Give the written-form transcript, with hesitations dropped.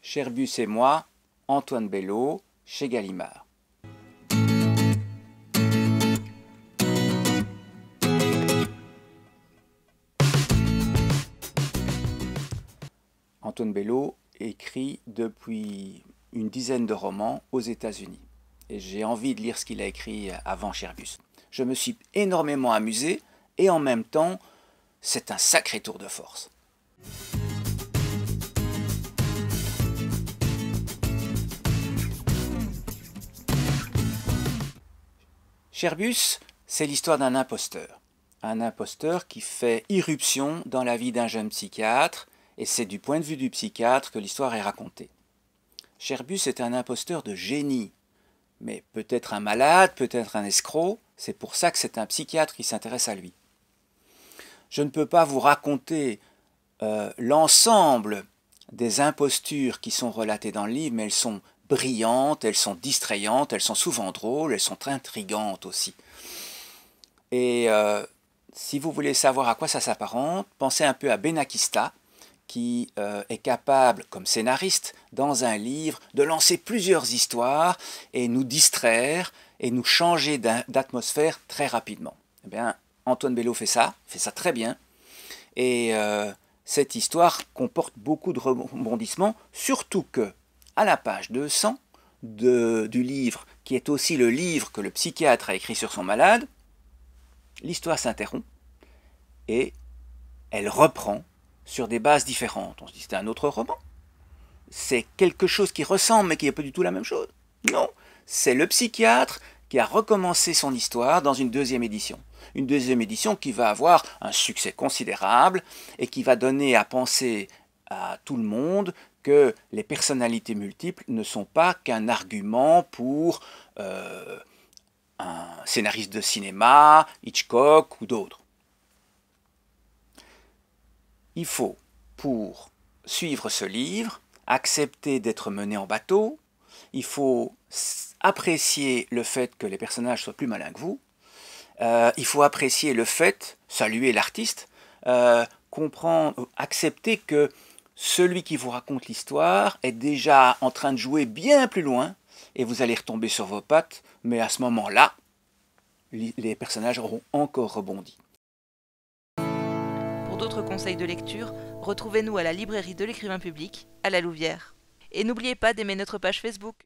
Scherbus et moi, Antoine Bello, chez Gallimard. Antoine Bello écrit depuis une dizaine de romans aux États-Unis. Et j'ai envie de lire ce qu'il a écrit avant Scherbus. Je me suis énormément amusé et en même temps, c'est un sacré tour de force. Scherbus, c'est l'histoire d'un imposteur. Un imposteur qui fait irruption dans la vie d'un jeune psychiatre, et c'est du point de vue du psychiatre que l'histoire est racontée. Scherbus est un imposteur de génie, mais peut-être un malade, peut-être un escroc, c'est pour ça que c'est un psychiatre qui s'intéresse à lui. Je ne peux pas vous raconter l'ensemble des impostures qui sont relatées dans le livre, mais elles sont brillantes, elles sont distrayantes, elles sont souvent drôles, elles sont intrigantes aussi. Et si vous voulez savoir à quoi ça s'apparente, pensez un peu à Benakista, qui est capable, comme scénariste, dans un livre, de lancer plusieurs histoires et nous distraire et nous changer d'atmosphère très rapidement. Eh bien, Antoine Bello fait ça très bien. Et cette histoire comporte beaucoup de rebondissements, surtout que, à la page 200 du livre, qui est aussi le livre que le psychiatre a écrit sur son malade, l'histoire s'interrompt et elle reprend sur des bases différentes. On se dit c'est un autre roman. C'est quelque chose qui ressemble mais qui n'est pas du tout la même chose. Non, c'est le psychiatre qui a recommencé son histoire dans une deuxième édition. Une deuxième édition qui va avoir un succès considérable et qui va donner à penser à tout le monde que les personnalités multiples ne sont pas qu'un argument pour un scénariste de cinéma, Hitchcock ou d'autres. Il faut, pour suivre ce livre, accepter d'être mené en bateau, il faut apprécier le fait que les personnages soient plus malins que vous, il faut apprécier le fait, saluer l'artiste, comprendre, accepter que celui qui vous raconte l'histoire est déjà en train de jouer bien plus loin et vous allez retomber sur vos pattes, mais à ce moment-là, les personnages auront encore rebondi. Pour d'autres conseils de lecture, retrouvez-nous à la librairie de l'Écrivain public, à la Louvière. Et n'oubliez pas d'aimer notre page Facebook.